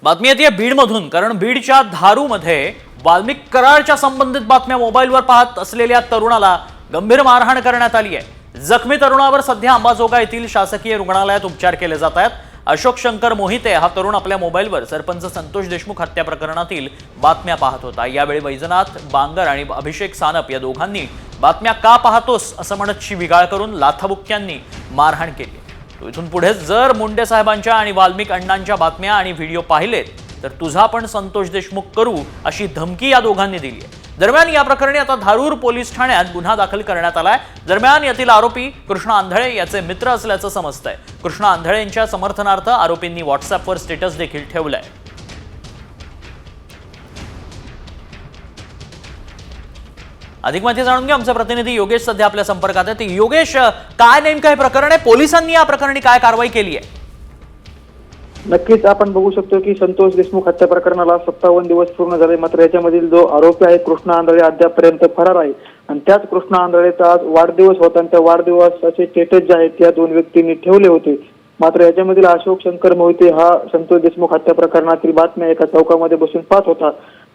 बातमी येते बीडमधून, कारण बीडच्या धारूमध्ये वाल्मिक कराडच्या संबंधित बातम्या मोबाईलवर पाहत असलेल्या तरुणाला गंभीर मारहाण करण्यात आली आहे। जखमी तरुणावर सध्या अंबाजोगाई येथील शासकीय रुग्णालयात उपचार केले जात आहेत। अशोक शंकर मोहिते हा तरुण आपल्या मोबाईलवर सरपंच संतोष देशमुख हत्या प्रकरणातील बातम्या पाहत होता। यावेळी वैजनाथ बांगर आणि अभिषेक सानप या दोघांनी बातम्या का पाहतोस असं म्हणत शिवीगाळ करून लाथाबुक्क्यांनी मारहाण केली। इथून पुढे जर मुंडे साहेबांच्या आणि वाल्मिक अण्णांच्या बातम्या आणि व्हिडिओ पाहिलेत तर तुझा पण संतोष देशमुख करू अशी धमकी या दोघांनी दिली आहे। दरम्यान या प्रकरणी आता धारूर पोलीस ठाण्यात गुन्हा दाखल करण्यात आलाय। दरम्यान यातील आरोपी कृष्णा आंधळे याचे मित्र असल्याचं समजतंय। कृष्णा आंधळे यांच्या समर्थनार्थ आरोपींनी व्हॉट्सअपवर स्टेटस देखील ठेवलंय। अधिक माहिती जाणून घ्या, आमचे प्रतिनिधी योगेश सध्या आपल्या संपर्कात आहेत। योगेश, काय नेमकं हे प्रकरण आहे? पोलिसांनी या प्रकरणी काय कारवाई केली आहे? नक्कीच आपण बघू शकतो की संतोष देशमुख हत्या प्रकरणाला 57 दिवस पूर्ण झाले, मात्र याच्यामधील जो आरोपी आहे कृष्णा आंधळे अद्यापपर्यंत फरार आहे। आणि त्याच कृष्णा आंधळेचा आज वाढदिवस होता आणि त्या वाढदिवसाचे स्टेटस जे आहेत त्या दोन व्यक्तींनी ठेवले होते। मात्र याच्यामधील अशोक शंकर मोहिते हा संतोष देशमुख हत्या प्रकरणातील बातम्या एका चौकामध्ये बसून पाहत होता।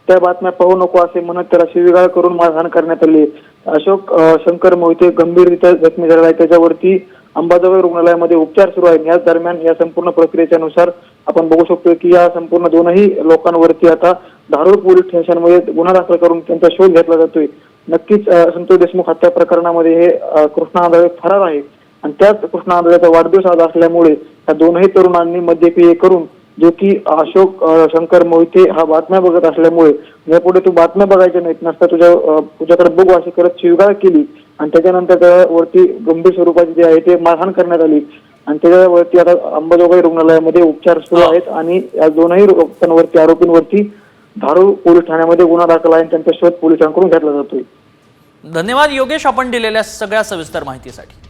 त्या बातम्या पाहू नको असे म्हणत त्याला शिवीगाळ करून मारहाण करण्यात आली। अशोक शंकर मोहिते गंभीररित्या जखमी झाला आहे, त्याच्यावरती अंबाजोगाई रुग्णालयामध्ये उपचार सुरू आहेत। याच दरम्यान या संपूर्ण प्रक्रियेच्या नुसार आपण बघू शकतो की या संपूर्ण दोनही लोकांवरती आता धारूर पोलीस स्टेशनमध्ये गुन्हा दाखल करून त्यांचा शोध घेतला जातोय। नक्कीच संतोष देशमुख हत्या प्रकरणामध्ये हे कृष्णा आंधळे फरार आहे आणि त्याच कृष्णा आंधळेचा वाढदिवस आज असल्यामुळे या दोनही तरुणांनी मद्यपेय करून, जो की अशोक शंकर मोहिते हा बातम्या बघत असल्यामुळे यापुढे तू बातम्या बघायच्या नाहीत, नसता तुझ्याकडे बघू अशी करत शिवीगाळ केली आणि त्याच्यानंतर त्यावरती गंभीर स्वरूपाची जे आहे ते मारहाण करण्यात आली आणि त्याच्यावरती आता अंबाजोगाई रुग्णालयामध्ये उपचार सुरू आहेत आणि या दोनही आरोपींवरती धारूर पोलीस ठाण्यामध्ये गुन्हा दाखल आहे आणि त्यांचा शोध पोलिसांकडून घेतला जातोय। धन्यवाद योगेश, आपण दिलेल्या सगळ्या सविस्तर माहितीसाठी।